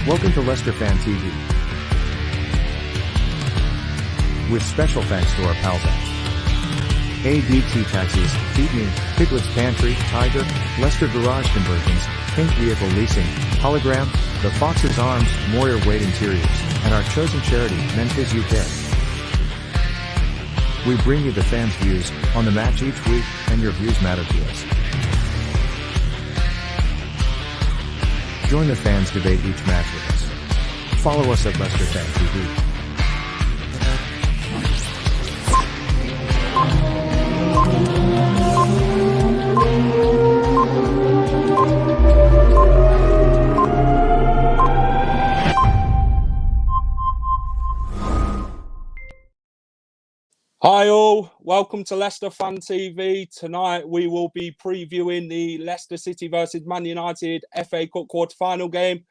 Welcome to Leicester Fan TV. With special thanks to our pals at ADT Taxis, Feed Me, Piglet's Pantry, Tiger, Leicester Garage Conversions, Pink Vehicle Leasing, Hologram, The Fox's Arms, Moyer Wade Interiors, and our chosen charity, Memphis UK. We bring you the fans' views on the match each week, and your views matter to us. Join the fans debate each match with us. Follow us at Leicester Fan TV. Hi all, welcome to Leicester Fan TV. Tonight we will be previewing the Leicester City versus Man United FA Cup quarter-final game.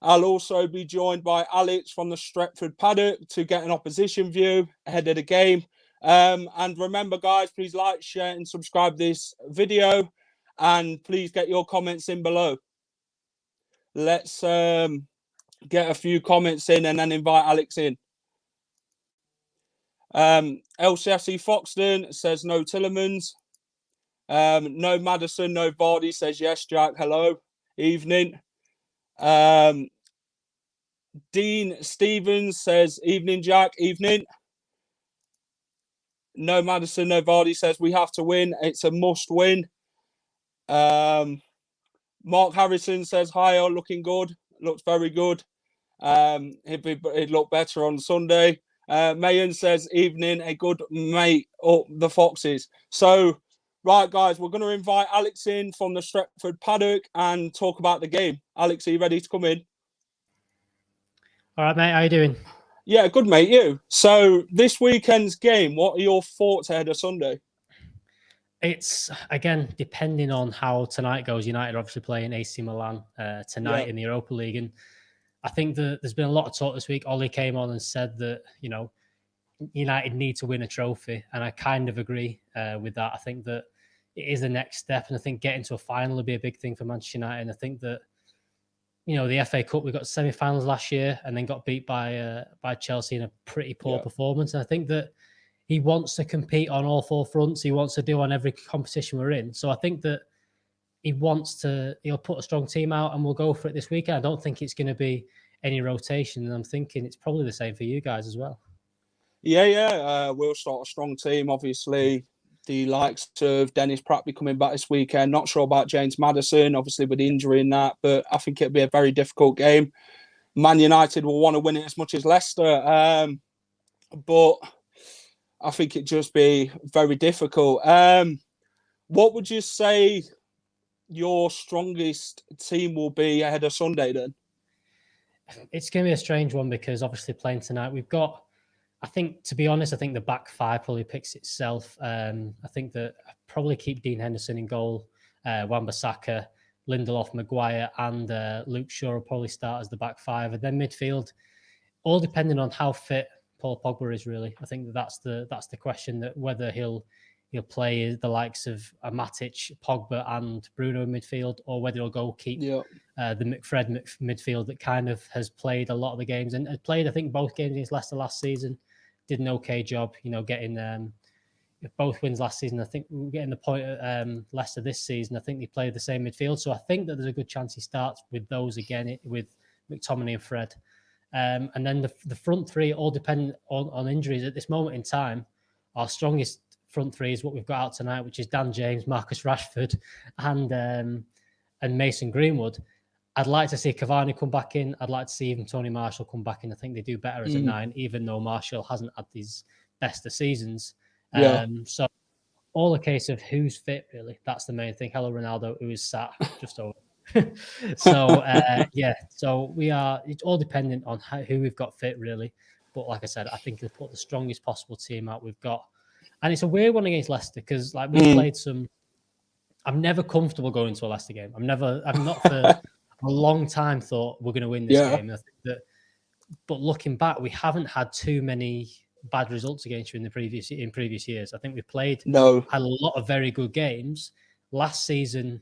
I'll also be joined by Alex from the Stretford Paddock to get an opposition view ahead of the game. And remember guys, please like, share and subscribe this video and please get your comments in below. Let's get a few comments in and then invite Alex in. LCFC Foxton says no Tillemans. No Maddison, no Vardy says yes, Jack. Hello. Evening. Dean Stevens says evening, Jack. Evening. No Maddison, no Vardy says we have to win. It's a must win. Mark Harrison says hi, all looking good. Looks very good. He'd look better on Sunday. Mayan says, evening, a good mate up the Foxes. So, right, guys, we're going to invite Alex in from the Stretford Paddock and talk about the game. Alex, are you ready to come in? All right, mate. How you doing? Yeah, good, mate. You? So, this weekend's game, what are your thoughts ahead of Sunday? It's, again, depending on how tonight goes. United are obviously playing AC Milan tonight in the Europa League. And I think that there's been a lot of talk this week. Ollie came on and said that, you know, United need to win a trophy. And I kind of agree with that. I think that it is the next step. And I think getting to a final would be a big thing for Manchester United. And I think that, you know, the FA Cup, we got semi-finals last year and then got beat by Chelsea in a pretty poor performance. And I think that he wants to compete on all four fronts. He wants to do on every competition we're in. So I think that he'll put a strong team out and we'll go for it this weekend. I don't think it's going to be any rotation. And I'm thinking it's probably the same for you guys as well. We'll start a strong team. Obviously, the likes of Dennis Pratt be coming back this weekend. Not sure about James Maddison, obviously with the injury in that, but I think it'll be a very difficult game. Man United will want to win it as much as Leicester, but I think it'd just be very difficult. What would you say your strongest team will be ahead of Sunday then? It's going to be a strange one because obviously playing tonight, we've got, I think, to be honest, I think the back five probably picks itself. I think that I probably keep Dean Henderson in goal, Wan-Bissaka, Lindelof, Maguire and Luke Shaw will probably start as the back five. And then midfield, all depending on how fit Paul Pogba is really. I think that's the question, that whether he'll play the likes of Matic, Pogba and Bruno in midfield, or whether he'll go keep the McFred midfield that kind of has played a lot of the games and had played, I think, both games against Leicester last season. Did an okay job, you know, getting both wins last season. I think we're getting the point at Leicester this season. I think they played the same midfield. So I think that there's a good chance he starts with those again, with McTominay and Fred. And then the front three all depend on injuries. At this moment in time, our strongest front three is what we've got out tonight, which is Dan James, Marcus Rashford, and Mason Greenwood. I'd like to see Cavani come back in. I'd like to see even Tony Marshall come back in. I think they do better as a 9, even though Marshall hasn't had his best of seasons. So all a case of who's fit, really. That's the main thing. Hello, Ronaldo, who is sat just over. So it's all dependent on who we've got fit, really. But like I said, I think he'll put the strongest possible team out we've got. And it's a weird one against Leicester because, like, we've played some. I'm never comfortable going to a Leicester game. I'm not for a long time thought we're going to win this game. I think that, but looking back, we haven't had too many bad results against you in previous years. I think we played had a lot of very good games. Last season,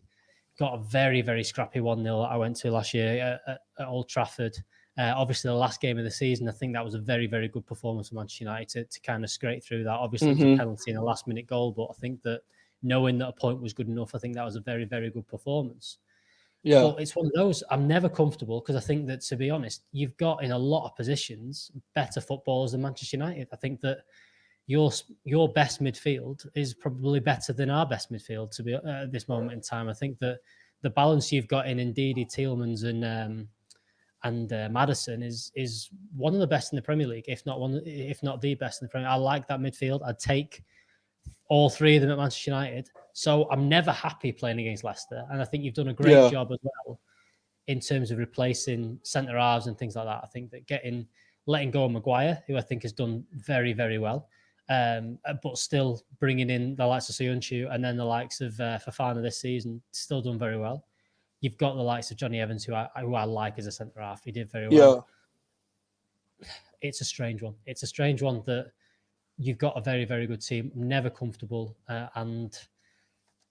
got a very, very scrappy 1-0 I went to last year at Old Trafford. Obviously, the last game of the season, I think that was a very, very good performance from Manchester United to kind of scrape through that. Obviously, it was a penalty and a last-minute goal, but I think that knowing that a point was good enough, I think that was a very, very good performance. Yeah. But it's one of those, I'm never comfortable because I think that, to be honest, you've got in a lot of positions better footballers than Manchester United. I think that your best midfield is probably better than our best midfield to be at this moment in time. I think that the balance you've got in Ndidi, Tielemans, and Maddison is one of the best in the Premier League, if not the best in the Premier League. I like that midfield. I'd take all three of them at Manchester United. So I'm never happy playing against Leicester. And I think you've done a great job as well in terms of replacing centre-halves and things like that. I think that letting go of Maguire, who I think has done very, very well, but still bringing in the likes of Soyuncu and then the likes of Fofana this season, still done very well. You've got the likes of Johnny Evans, who I like as a centre-half. He did very well. Yeah. It's a strange one. It's a strange one that you've got a very, very good team. I'm never comfortable. And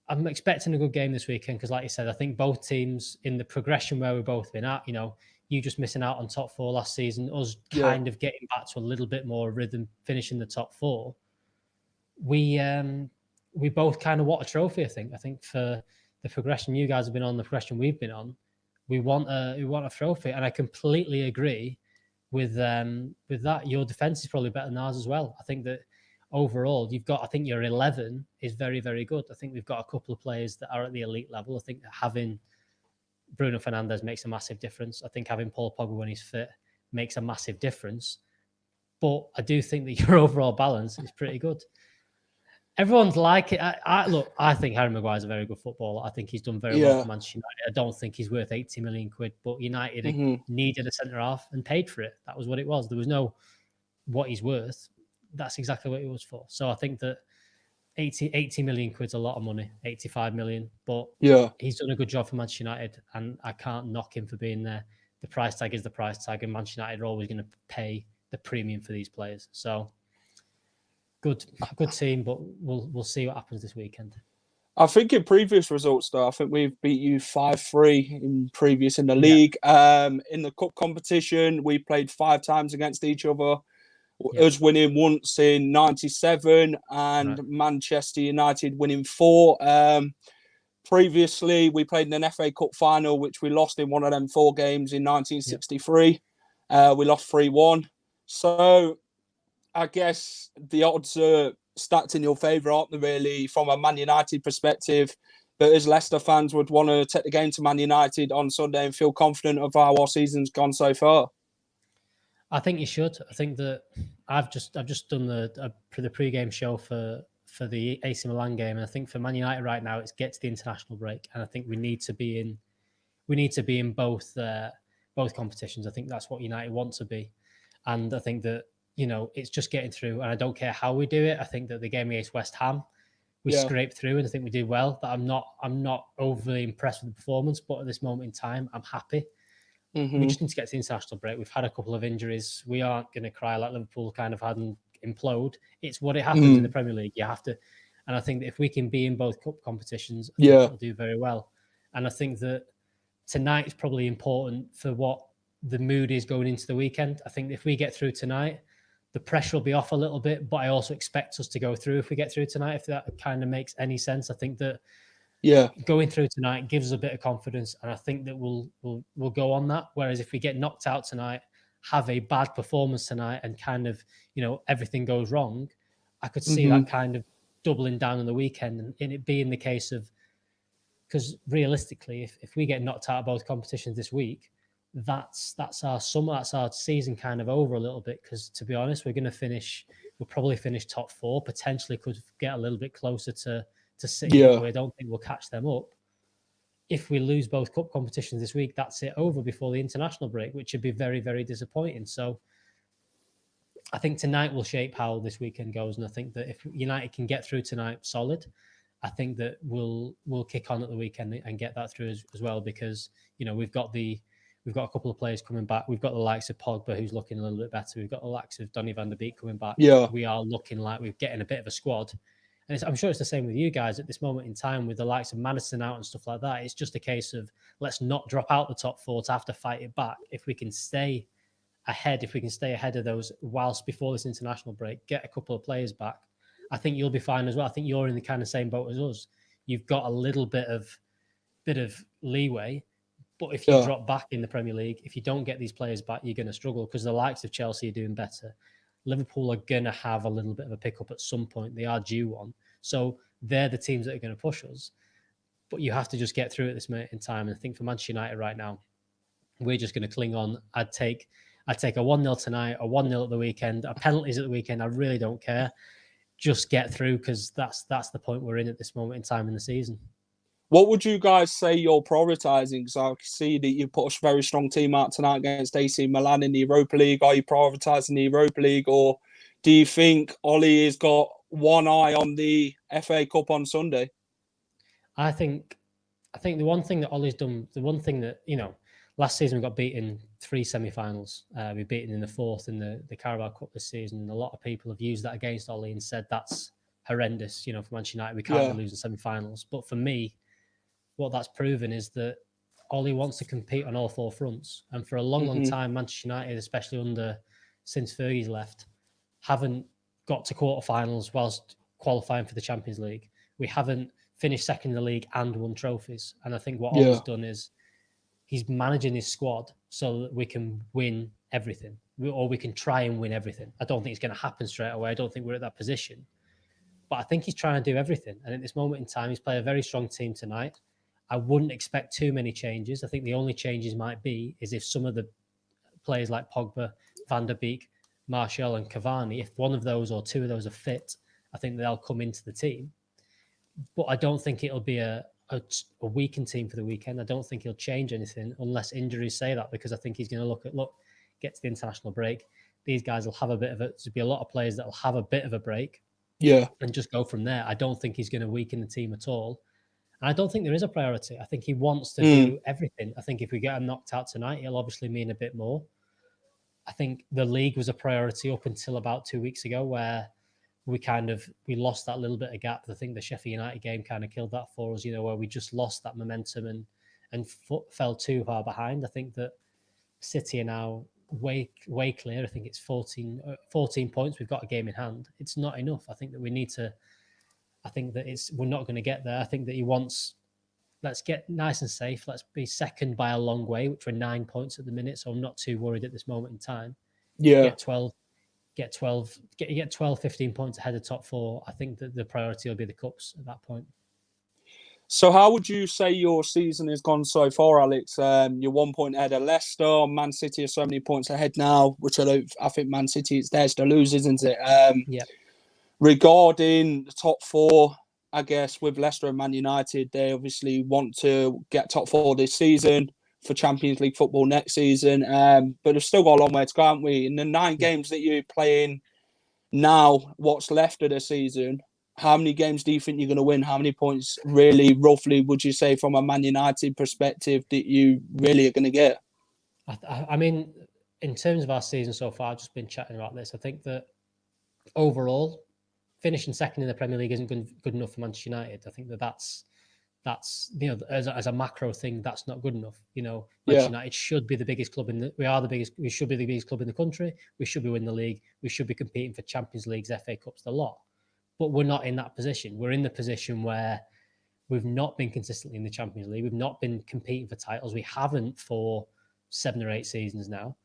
I'm expecting a good game this weekend because, like you said, I think both teams in the progression where we've both been at, you just missing out on top four last season, us kind of getting back to a little bit more rhythm, finishing the top four. We both kind of want a trophy, I think. I think for the progression you guys have been on, the progression we've been on, we want a trophy. And I completely agree with that. Your defense is probably better than ours as well. I think that overall, I think your 11 is very, very good. I think we've got a couple of players that are at the elite level. I think that having Bruno Fernandes makes a massive difference. I think having Paul Pogba when he's fit makes a massive difference. But I do think that your overall balance is pretty good. Everyone's like it. I think Harry Maguire is a very good footballer. I think he's done very well for Manchester United. I don't think he's worth 80 million quid, but United needed a centre-half and paid for it. That was what it was. There was no what he's worth. That's exactly what it was for. So I think that 80 million quid's a lot of money, 85 million, but he's done a good job for Manchester United, and I can't knock him for being there. The price tag is the price tag, and Manchester United are always going to pay the premium for these players. So good team, but we'll see what happens this weekend. I think in previous results, though, I think we've beat you 5-3 in the league. In the cup competition, we played 5 times against each other. Us winning once in 97 and Manchester United winning 4. Previously, we played in an FA Cup final, which we lost in one of them 4 games in 1963. We lost 3-1. So I guess the odds are stacked in your favour, aren't they, really, from a Man United perspective? But as Leicester fans would want to take the game to Man United on Sunday and feel confident of how our season's gone so far. I think you should. I think that I've just done the pre-game show for the AC Milan game, and I think for Man United right now, it's get to the international break, and I think we need to be in both competitions. I think that's what United want to be, and I think that it's just getting through, and I don't care how we do it. I think that the game against West Ham, we scraped through, and I think we did well. But I'm not overly impressed with the performance, but at this moment in time, I'm happy. We just need to get to the international break. We've had a couple of injuries. We aren't going to cry like Liverpool kind of had and implode. It's what it happens in the Premier League. You have to, and I think that if we can be in both cup competitions, I think we'll do very well. And I think that tonight is probably important for what the mood is going into the weekend. I think if we get through tonight, the pressure will be off a little bit, but I also expect us to go through if we get through tonight, if that kind of makes any sense. I think that going through tonight gives us a bit of confidence, and I think that we'll go on that. Whereas if we get knocked out tonight, have a bad performance tonight, and kind of everything goes wrong, I could see that kind of doubling down on the weekend, and it being the case of, because realistically, if we get knocked out of both competitions this week, that's our summer, that's our season kind of over a little bit. Because to be honest, we'll probably finish top 4, potentially could get a little bit closer to City. I don't think we'll catch them up. If we lose both cup competitions this week, that's it, over before the international break, which would be very, very disappointing. So I think tonight will shape how this weekend goes, and I think that if United can get through tonight solid, I think that we'll kick on at the weekend and get that through as well, because we've got a couple of players coming back. We've got the likes of Pogba, who's looking a little bit better. We've got the likes of Donny van der Beek coming back. We are looking like we're getting a bit of a squad. And I'm sure it's the same with you guys at this moment in time with the likes of Maddison out and stuff like that. It's just a case of let's not drop out the top four to have to fight it back. If we can stay ahead of those whilst before this international break, get a couple of players back, I think you'll be fine as well. I think you're in the kind of same boat as us. You've got a little bit of leeway, but if you drop back in the Premier League, if you don't get these players back, you're going to struggle because the likes of Chelsea are doing better. Liverpool are going to have a little bit of a pickup at some point. They are due one. So they're the teams that are going to push us. But you have to just get through at this moment in time. And I think for Manchester United right now, we're just going to cling on. I'd take a 1-0 tonight, a 1-0 at the weekend, a penalties at the weekend. I really don't care. Just get through because that's the point we're in at this moment in time in the season. What would you guys say you're prioritising? Because I see that you put a very strong team out tonight against AC Milan in the Europa League. Are you prioritising the Europa League, or do you think Ollie has got one eye on the FA Cup on Sunday? I think the one thing that Ollie's done, the one thing that, last season we got beaten 3 semi-finals. We beaten in the 4th in the Carabao Cup this season. And a lot of people have used that against Ollie and said that's horrendous, for Manchester United. We can't be losing semi-finals. But for me, what that's proven is that Ollie wants to compete on all 4 fronts. And for a long time, Manchester United, especially since Fergie's left, haven't got to quarterfinals whilst qualifying for the Champions League. We haven't finished second in the league and won trophies. And I think what Ollie's done is he's managing his squad so that we can win everything, or we can try and win everything. I don't think it's going to happen straight away. I don't think we're at that position. But I think he's trying to do everything. And at this moment in time, he's played a very strong team tonight. I wouldn't expect too many changes. I think the only changes might be is if some of the players like Pogba, Van der Beek, Martial and Cavani, if one of those or 2 of those are fit, I think they'll come into the team. But I don't think it'll be a weakened team for the weekend. I don't think he'll change anything unless injuries say that, because I think he's going to get to the international break. These guys will have a bit of it. There'll be a lot of players that will have a bit of a break. And just go from there. I don't think he's going to weaken the team at all. And I don't think there is a priority. I think he wants to do everything. I think if we get him knocked out tonight, it'll obviously mean a bit more. I think the league was a priority up until about 2 weeks ago, where we lost that little bit of gap. I think the Sheffield United game kind of killed that for us, where we just lost that momentum and fell too far behind. I think that City are now way clear. I think it's 14 points. We've got a game in hand. It's not enough. I think that we're not going to get there. I think that he wants, let's get nice and safe. Let's be second by a long way, which we're 9 points at the minute. So I'm not too worried at this moment in time. Get 12, 15 points ahead of top 4. I think that the priority will be the cups at that point. So how would you say your season has gone so far, Alex? You're 1 point ahead of Leicester. Man City are so many points ahead now, which I think Man City, it's theirs to lose, isn't it? Regarding the top 4, I guess with Leicester and Man United, they obviously want to get top 4 this season for Champions League football next season. But they've still got a long way to go, haven't we? In the 9 games that you're playing now, what's left of the season, how many games do you think you're going to win? How many points, really, roughly, would you say from a Man United perspective that you really are going to get? I mean, in terms of our season so far, I've just been chatting about this. I think that overall, finishing second in the Premier League isn't good enough for Manchester United. I think that's as a macro thing, that's not good enough. Manchester United should be the biggest club we should be the biggest club in the country. We should be winning the league. We should be competing for Champions Leagues, FA Cups, the lot. But we're not in that position. We're in the position where we've not been consistently in the Champions League. We've not been competing for titles. We haven't for 7 or 8 seasons now.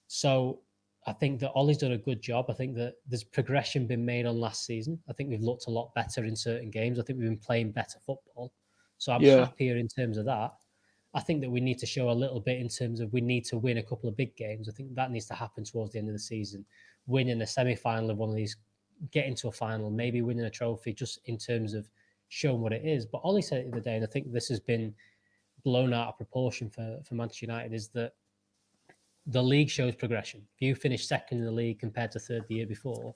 So I think that Ollie's done a good job. I think that there's progression been made on last season. I think we've looked a lot better in certain games. I think we've been playing better football. So I'm happier in terms of that. I think that we need to show a little bit in terms of we need to win a couple of big games. I think that needs to happen towards the end of the season. Winning a semi-final of one of these, getting to a final, maybe winning a trophy, just in terms of showing what it is. But Ollie said it the other day, and I think this has been blown out of proportion for Manchester United, is that the league shows progression. If you finish second in the league compared to third the year before,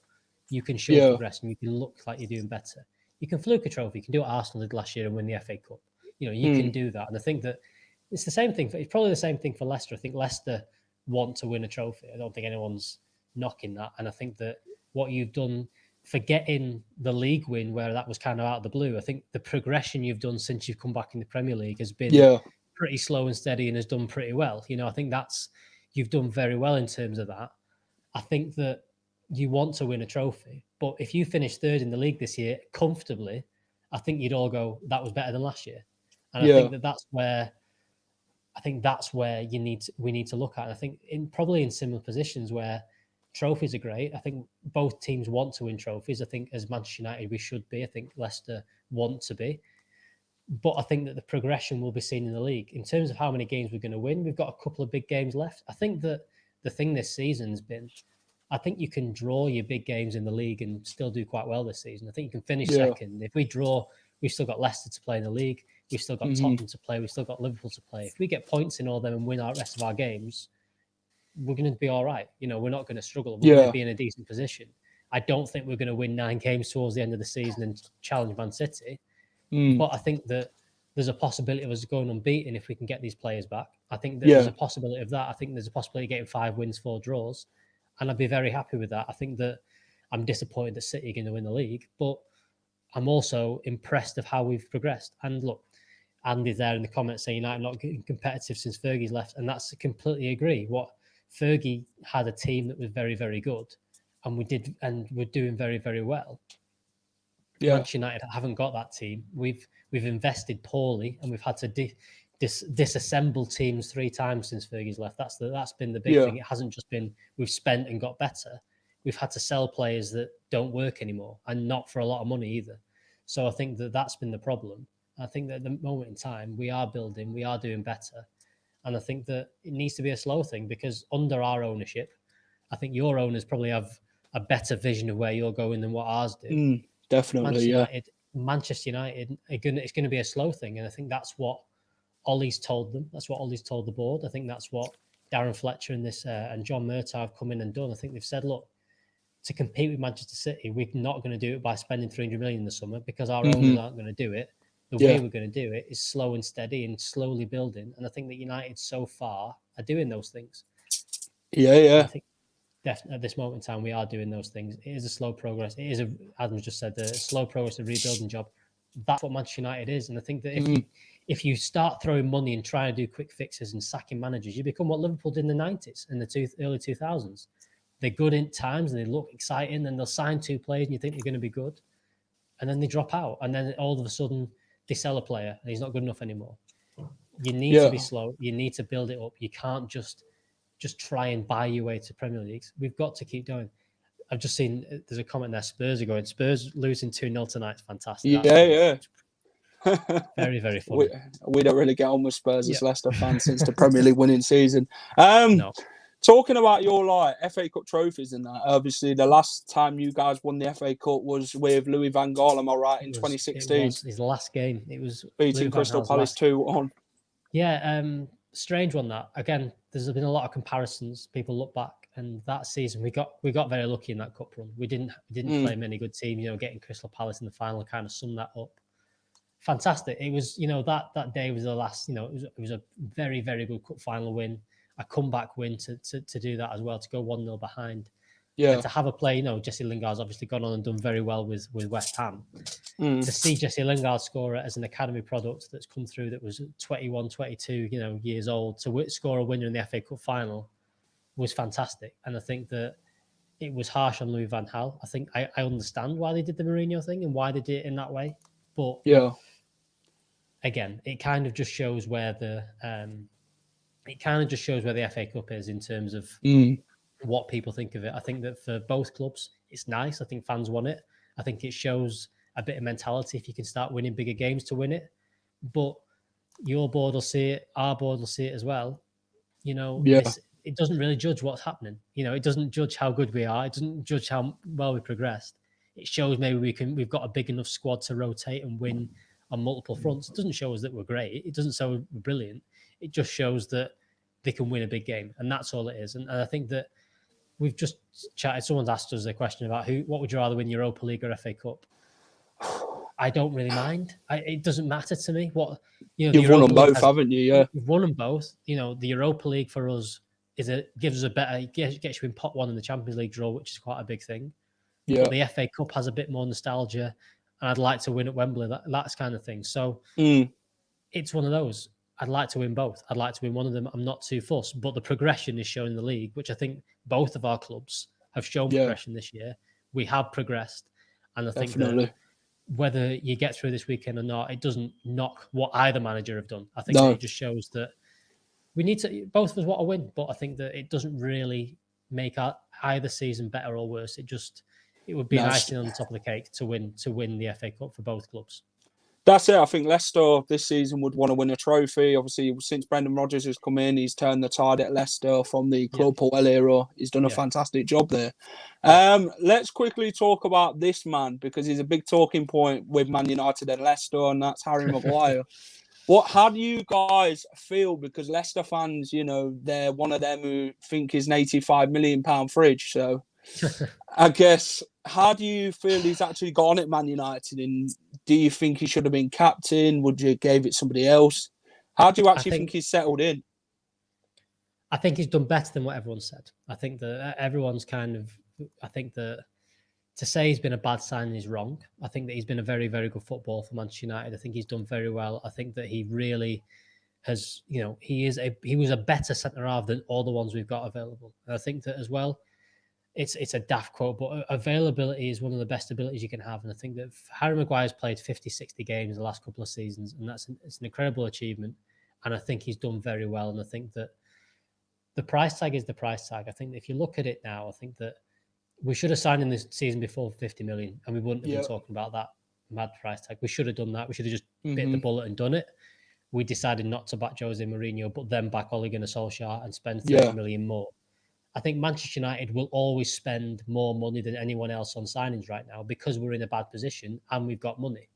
you can show progression. You can look like you're doing better. You can fluke a trophy. You can do what Arsenal did last year and win the FA Cup. You can do that. And I think that it's the same thing. It's probably the same thing for Leicester. I think Leicester want to win a trophy. I don't think anyone's knocking that. And I think that what you've done forgetting the league win where that was kind of out of the blue, I think the progression you've done since you've come back in the Premier League has been pretty slow and steady and has done pretty well. I think you've done very well in terms of that. I think that you want to win a trophy, but if you finish third in the league this year comfortably, I think you'd all go, that was better than last year. And I think that's where we need to look at. And I think probably in similar positions where trophies are great. I think both teams want to win trophies. I think as Manchester United, we should be. I think Leicester want to be. But I think that the progression will be seen in the league. In terms of how many games we're going to win, we've got a couple of big games left. I think that the thing this season's been, I think you can draw your big games in the league and still do quite well this season. I think you can finish second. If we draw, we've still got Leicester to play in the league. We've still got Tottenham to play. We've still got Liverpool to play. If we get points in all them and win our rest of our games, we're going to be all right. We're not going to struggle. We're going to be in a decent position. I don't think we're going to win 9 games towards the end of the season and challenge Man City. But I think that there's a possibility of us going unbeaten if we can get these players back. I think that there's a possibility of that. I think there's a possibility of getting 5 wins, 4 draws. And I'd be very happy with that. I think that I'm disappointed that City are going to win the league, but I'm also impressed of how we've progressed. And look, Andy's there in the comments saying United not getting competitive since Fergie's left. And that's completely agree. Fergie had a team that was very, very good, and we're doing very, very well. Manchester United haven't got that team. We've invested poorly, and we've had to disassemble teams 3 times since Fergie's left. That's been the big thing. It hasn't just been we've spent and got better. We've had to sell players that don't work anymore, and not for a lot of money either. So I think that that's been the problem. I think that at the moment in time, we are building, we are doing better. And I think that it needs to be a slow thing, because under our ownership, I think your owners probably have a better vision of where you're going than what ours do. Definitely, Manchester United, it's going to be a slow thing. And I think that's what Ollie's told them. That's what Ollie's told the board. I think that's what Darren Fletcher and John Murtaugh have come in and done. I think they've said, look, to compete with Manchester City, we're not going to do it by spending 300 million in the summer, because our owners aren't going to do it. The way we're going to do it is slow and steady and slowly building. And I think that United so far are doing those things. I think definitely at this moment in time, we are doing those things. It is a slow progress. It is, Adam's just said, the slow progress, a rebuilding job. That's what Manchester United is. And I think that if you start throwing money and trying to do quick fixes and sacking managers, you become what Liverpool did in the 90s and the early 2000s. They're good in times and they look exciting, and they'll sign 2 players and you think they're going to be good. And then they drop out. And then all of a sudden, they sell a player and he's not good enough anymore. You need to be slow. You need to build it up. You can't just try and buy your way to Premier Leagues. We've got to keep going. I've just seen there's a comment there. Spurs are going. Spurs losing 2-0 tonight is fantastic. Very, very funny. We don't really get on with Spurs as Leicester fans since the Premier League winning season. No. Talking about your FA Cup trophies and that, obviously the last time you guys won the FA Cup was with Louis van Gaal, am I right, in 2016? It was his last game. It was beating Crystal Palace 2-1. Yeah, strange one that. Again, there's been a lot of comparisons. People look back, and that season we got very lucky in that cup run. We didn't play many good teams. Getting Crystal Palace in the final kind of summed that up. Fantastic. It was, that day was the last. It was a very, very good cup final win. A comeback win to do that as well, to go 1-0 behind. And to have a play, Jesse Lingard's obviously gone on and done very well with West Ham. To see Jesse Lingard score as an academy product that's come through that was 21, 22, years old, to score a winner in the FA Cup final was fantastic. And I think that it was harsh on Louis van Gaal. I think I understand why they did the Mourinho thing and why they did it in that way. But again, it kind of just shows where the FA Cup is in terms of what people think of it. I think that for both clubs, it's nice. I think fans want it. I think it shows a bit of mentality if you can start winning bigger games to win it. But your board will see it. Our board will see it as well. It doesn't really judge what's happening. It doesn't judge how good we are. It doesn't judge how well we progressed. It shows maybe we've got a big enough squad to rotate and win on multiple fronts. It doesn't show us that we're great. It doesn't show we're brilliant. It just shows that they can win a big game, and that's all it is. And I think that we've just chatted. Someone's asked us a question about what would you rather win, Europa League or FA Cup? I don't really mind. It doesn't matter to me. You've won them both, haven't you? Yeah, you've won them both. The Europa League for us gives us a better, gets you in pot 1 in the Champions League draw, which is quite a big thing. Yeah. But the FA Cup has a bit more nostalgia, and I'd like to win at Wembley. That's kind of thing. So it's one of those. I'd like to win both. I'd like to win one of them. I'm not too fussed. But the progression is shown in the league, which I think both of our clubs have shown progression this year. We have progressed. And I think that whether you get through this weekend or not, it doesn't knock what either manager have done. I think that it just shows that we need to, both of us want to win, but I think that it doesn't really make either season better or worse. It would be an icing on the top of the cake to win the FA Cup for both clubs. That's it. I think Leicester this season would want to win a trophy. Obviously, since Brendan Rodgers has come in, he's turned the tide at Leicester from the Claude Puel era. He's done a fantastic job there. Let's quickly talk about this man, because he's a big talking point with Man United and Leicester, and that's Harry Maguire. How do you guys feel? Because Leicester fans, they're one of them who think he's an £85 million fridge. So I guess, how do you feel he's actually got on at Man United? And do you think he should have been captain? Would you gave it somebody else? How do you actually think he's settled in? I think he's done better than what everyone said. I think that everyone's I think that to say he's been a bad signing is wrong. I think that he's been a very, very good footballer for Manchester United. I think he's done very well. I think that he really has, he was a better centre-half than all the ones we've got available. And I think that as well, it's a daft quote, but availability is one of the best abilities you can have. And I think that Harry Maguire's played 50, 60 games in the last couple of seasons, and it's an incredible achievement. And I think he's done very well. And I think that the price tag is the price tag. I think that if you look at it now, I think that we should have signed him this season before for 50 million, and we wouldn't have been talking about that mad price tag. We should have done that. We should have just bit the bullet and done it. We decided not to back Jose Mourinho, but then back Ole Gunnar Solskjaer and spend 30 million more. I think Manchester United will always spend more money than anyone else on signings right now because we're in a bad position and we've got money.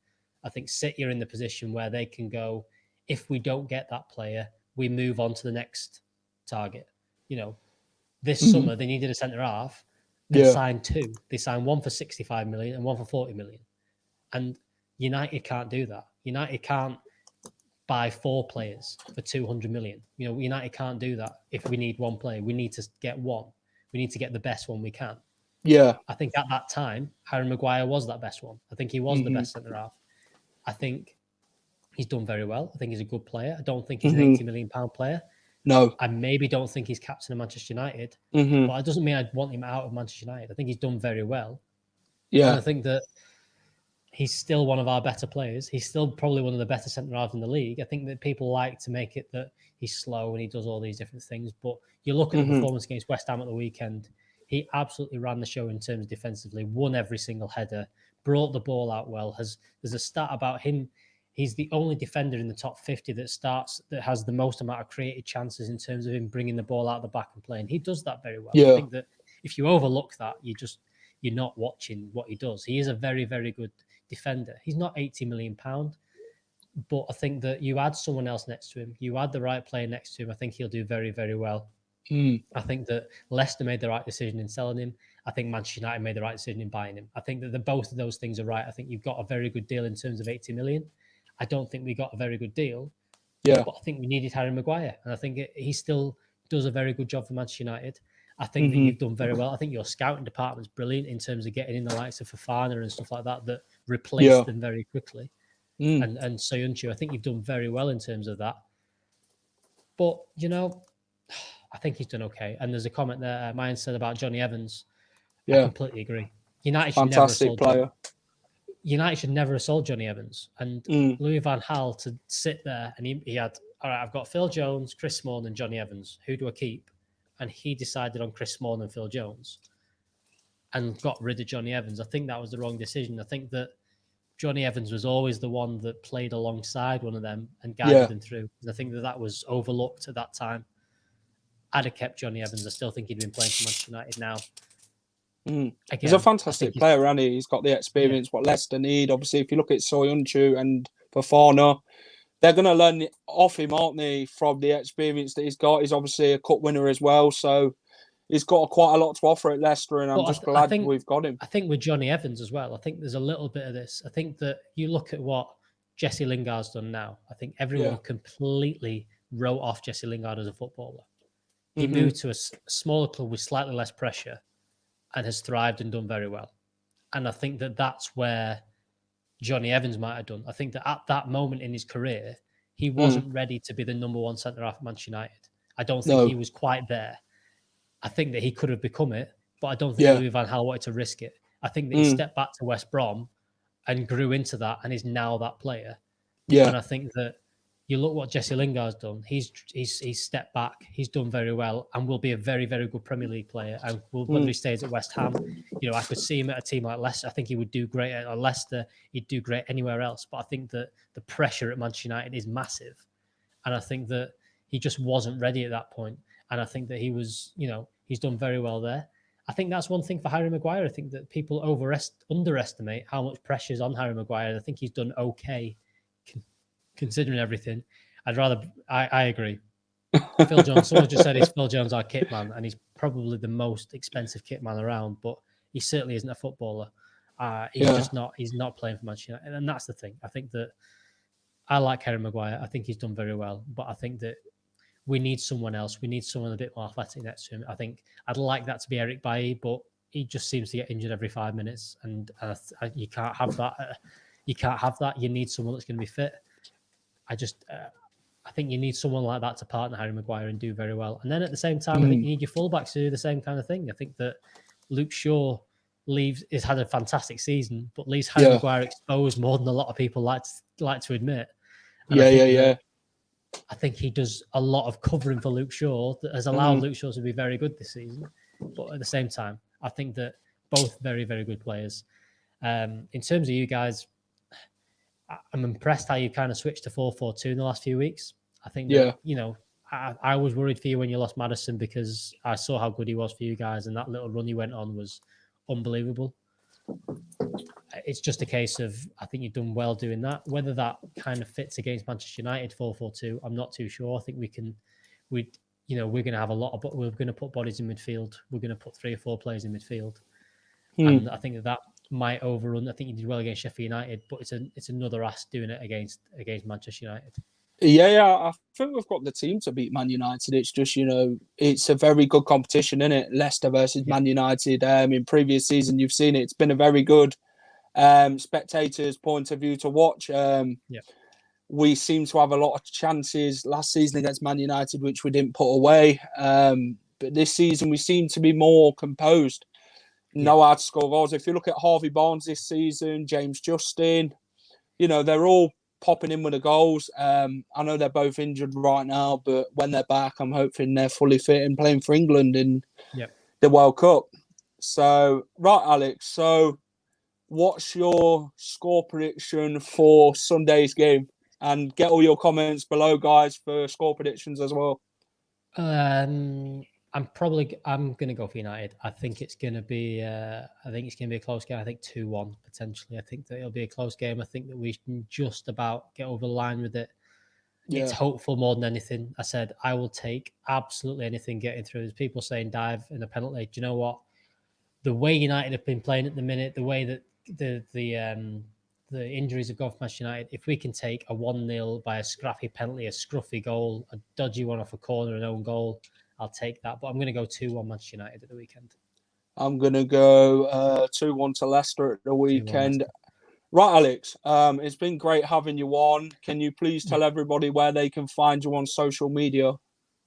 I think City are in the position where they can go, if we don't get that player, we move on to the next target. This summer they needed a centre-half. They signed two. They signed one for 65 million and one for 40 million. And United can't do that. United can't buy 4 players for 200 million. United can't do that. If we need one player, we need to get one. We need to get the best one we can. Yeah. I think at that time, Harry Maguire was that best one. I think he was the best centre-half. I think he's done very well. I think he's a good player. I don't think he's an £80 million player. No. I maybe don't think he's captain of Manchester United. But it doesn't mean I'd want him out of Manchester United. I think he's done very well. Yeah. And I think that he's still one of our better players. He's still probably one of the better centre-halves in the league. I think that people like to make it that he's slow and he does all these different things. But you look at the performance against West Ham at the weekend, he absolutely ran the show in terms of defensively, won every single header, brought the ball out well. There's a stat about him. He's the only defender in the top 50 that has the most amount of created chances in terms of him bringing the ball out the back and playing. He does that very well. I think that if you overlook that, you're not watching what he does. He is a very, very good defender. He's not £80 million, but I think that you add someone else next to him, you add the right player next to him, I think he'll do very, very well. I think that Leicester made the right decision in selling him. I think Manchester United made the right decision in buying him. I think that both of those things are right. I think you've got a very good deal in terms of 80 million. I don't think we got a very good deal. But I think we needed Harry Maguire. And I think he still does a very good job for Manchester United. I think that you've done very well. I think your scouting department's brilliant in terms of getting in the likes of Fofana and stuff like that replaced them very quickly. And Soyuncu, I think you've done very well in terms of that. But, I think he's done okay. And there's a comment there, Mayan said about Johnny Evans. I completely agree. United should never have sold Johnny Evans. And Louis van Gaal to sit there and he had, all right, I've got Phil Jones, Chris Smalling and Johnny Evans. Who do I keep? And he decided on Chris Smalling and Phil Jones and got rid of Johnny Evans. I think that was the wrong decision. I think that Johnny Evans was always the one that played alongside one of them and guided them through. And I think that was overlooked at that time. I'd have kept Johnny Evans. I still think he'd been playing for Manchester United now. Again, he's a fantastic player, and he's got the experience what Leicester need. Obviously, if you look at Soyuncu and Fofana, they're going to learn off him, aren't they, from the experience that he's got. He's obviously a cup winner as well, so he's got quite a lot to offer at Leicester, and I'm just glad we've got him. I think with Johnny Evans as well, I think there's a little bit of this. I think that you look at what Jesse Lingard's done now. I think everyone completely wrote off Jesse Lingard as a footballer. He moved to a smaller club with slightly less pressure and has thrived and done very well. And I think that that's where Johnny Evans might have done. I think that at that moment in his career, he wasn't ready to be the number one centre-half at Manchester United. I don't think he was quite there. I think that he could have become it, but I don't think Louis van Gaal wanted to risk it. I think that he stepped back to West Brom and grew into that and is now that player. Yeah. And I think that you look what Jesse Lingard's done. He's stepped back. He's done very well and will be a very, very good Premier League player. And whether he stays at West Ham, I could see him at a team like Leicester. I think he would do great at Leicester. He'd do great anywhere else. But I think that the pressure at Manchester United is massive. And I think that he just wasn't ready at that point. And I think that he was, he's done very well there. I think that's one thing for Harry Maguire. I think that people underestimate how much pressure is on Harry Maguire. I think he's done okay considering everything. I agree. Phil Jones, someone just said, is Phil Jones our kit man? And he's probably the most expensive kit man around, but he certainly isn't a footballer. He's not playing for Manchester United. And that's the thing. I think that I like Harry Maguire. I think he's done very well, but I think that we need someone else. We need someone a bit more athletic next to him. I think I'd like that to be Eric Bailly, but he just seems to get injured every 5 minutes, and you can't have that. You can't have that. You need someone that's going to be fit. I think you need someone like that to partner Harry Maguire and do very well. And then at the same time, I think you need your fullbacks to do the same kind of thing. I think that Luke Shaw has had a fantastic season, but leaves Harry Maguire exposed more than a lot of people like to admit. And I think he does a lot of covering for Luke Shaw that has allowed Luke Shaw to be very good this season. But at the same time, I think that both very, very good players. In terms of you guys, I'm impressed how you kind of switched to 4-4-2 in the last few weeks. I think that, I was worried for you when you lost Maddison because I saw how good he was for you guys, and that little run he went on was unbelievable. It's just a case of, I think you've done well doing that. Whether that kind of fits against Manchester United 4-4-2, I'm not too sure. I think we're going to have we're going to put bodies in midfield. We're going to put 3 or 4 players in midfield. And I think that might overrun. I think you did well against Sheffield United, but it's another ask doing it against Manchester United. Yeah, I think we've got the team to beat Man United. It's just, it's a very good competition, isn't it? Leicester versus Man United. In previous season, you've seen it. It's been a very good spectators' point of view to watch. We seem to have a lot of chances last season against Man United, which we didn't put away. But this season, we seem to be more composed. Know how to score goals. If you look at Harvey Barnes this season, James Justin, they're all popping in with the goals. I know they're both injured right now, but when they're back, I'm hoping they're fully fit and playing for England in the World Cup. So, right, Alex. So, what's your score prediction for Sunday's game? And get all your comments below, guys, for score predictions as well. I'm going to go for United. I think it's going to be a close game. I think 2-1 potentially. I think that it'll be a close game. I think that we can just about get over the line with it. It's hopeful more than anything. I said I will take absolutely anything getting through. There's people saying dive in a penalty. Do you know what? The way United have been playing at the minute, the way that the injuries have gone for Manchester United, if we can take a 1-0 by a scrappy penalty, a scruffy goal, a dodgy one off a corner, an own goal, I'll take that. But I'm going to go 2-1 Manchester United at the weekend. I'm going to go 2-1 to Leicester at the weekend. Right, Alex, it's been great having you on. Can you please tell everybody where they can find you on social media?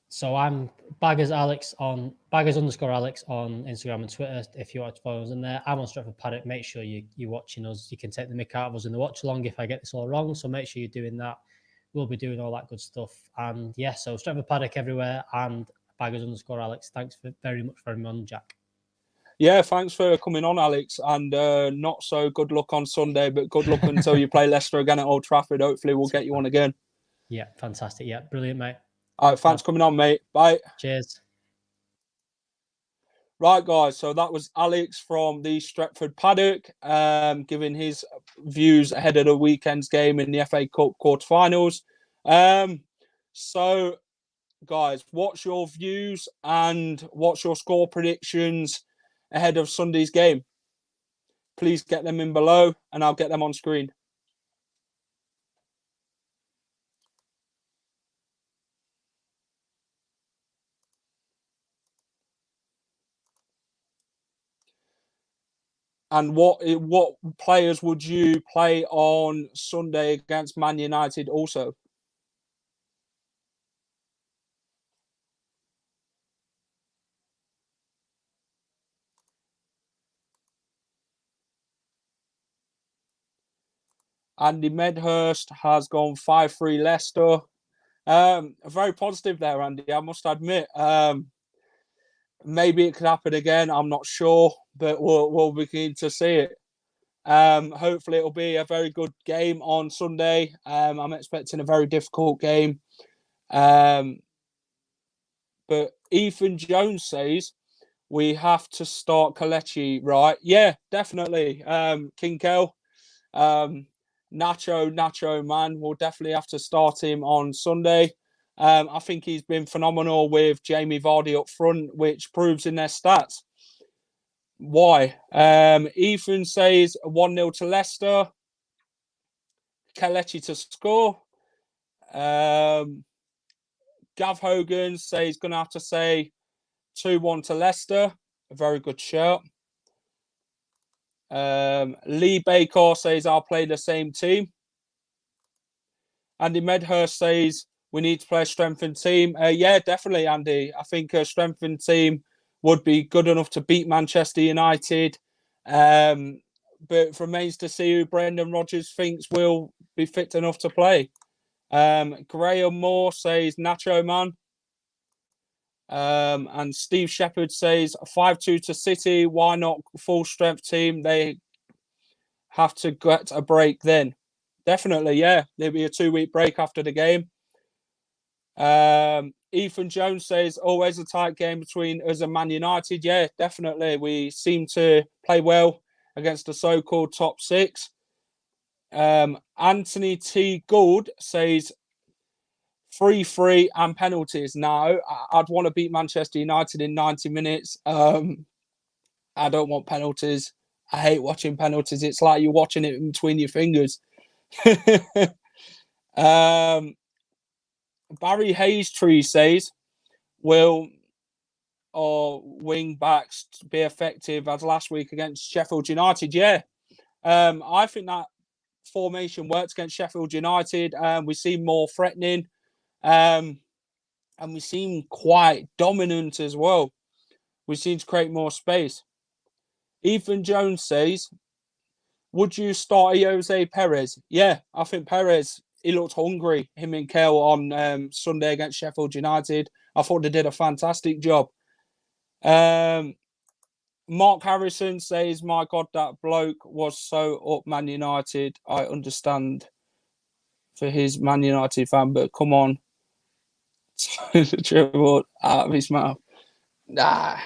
So I'm Baggers_Alex on Instagram and Twitter. If you want to follow us in there, I'm on Stretford Paddock. Make sure you're watching us. You can take the mick out of us in the watch along if I get this all wrong. So make sure you're doing that. We'll be doing all that good stuff. And so Stretford Paddock everywhere and Baggers_Alex. Thanks very much for having me on, Jack. Yeah, thanks for coming on, Alex. And not so good luck on Sunday, but good luck until you play Leicester again at Old Trafford. Hopefully we'll get you on again. Yeah, fantastic. Yeah, brilliant, mate. All right, thanks for coming on, mate. Bye. Cheers. Right, guys. So that was Alex from the Stretford Paddock, giving his views ahead of the weekend's game in the FA Cup quarterfinals. So, guys, what's your views and what's your score predictions ahead of Sunday's game? Please get them in below, and I'll get them on screen. And what players would you play on Sunday against Man United also? Andy Medhurst has gone 5-3 Leicester. Very positive there, Andy, I must admit. Maybe it could happen again. I'm not sure, but we'll begin to see it. Hopefully it'll be a very good game on Sunday. I'm expecting a very difficult game. But Ethan Jones says we have to start Kelechi, right? Yeah, definitely. Kinkel, Nacho man, we'll definitely have to start him on Sunday. I think he's been phenomenal with Jamie Vardy up front, which proves in their stats. Why? Ethan says 1-0 to Leicester. Kelechi to score. Gav Hogan says he's going to have to say 2-1 to Leicester. A very good shout. Lee Baker says I'll play the same team. Andy Medhurst says we need to play a strengthened team. Yeah, definitely, Andy. I think a strengthened team would be good enough to beat Manchester United. But it remains to see who Brendan Rodgers thinks will be fit enough to play. Graham Moore says Nacho man. And Steve Shepherd says 5-2 to City. Why not full strength team? They have to get a break then. Definitely, yeah. There'll be a 2-week break after the game. Ethan Jones says always a tight game between us and Man United. Yeah, definitely. We seem to play well against the so-called top six. Anthony T. Gould says 3-3 and penalties. Now, I'd want to beat Manchester United in 90 minutes. I don't want penalties. I hate watching penalties. It's like you're watching it in between your fingers. Barry Hayes-Tree says, will our wing backs be effective as last week against Sheffield United? Yeah. I think that formation works against Sheffield United. We seem more threatening. And we seem quite dominant as well. We seem to create more space. Ethan Jones says, would you start Jose Perez? Yeah, I think Perez, he looked hungry, him and Kale on Sunday against Sheffield United. I thought they did a fantastic job. Mark Harrison says, my God, that bloke was so up Man United. I understand for his Man United fan, but come on. The dribble out of his mouth. Nah.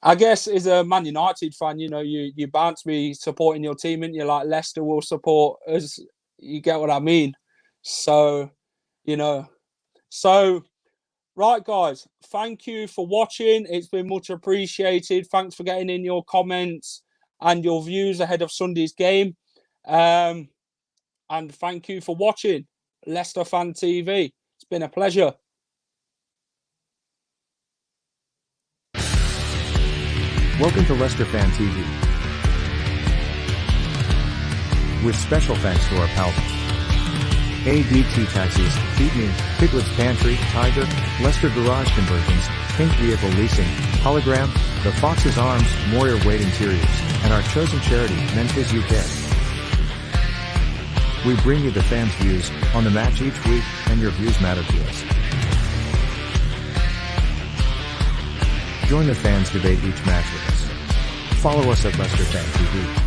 I guess as a Man United fan, you know, you're bound to be supporting your team, and you're like Leicester will support us. You get what I mean? So, you know. So, right, guys. Thank you for watching. It's been much appreciated. Thanks for getting in your comments and your views ahead of Sunday's game. And thank you for watching Leicester Fan TV. It's been a pleasure. Welcome to Leicester Fan TV. With special thanks to our pals ADT Taxis, Feed Me, Piglet's Pantry, Tiger, Leicester Garage Conversions, Pink Vehicle Leasing, Hologram, The Fox's Arms, Moyer Wade Interiors, and our chosen charity, Mentis UK. We bring you the fans' views on the match each week, and your views matter to us. Join the fans' debate each match with us. Follow us at Leicester Fan TV.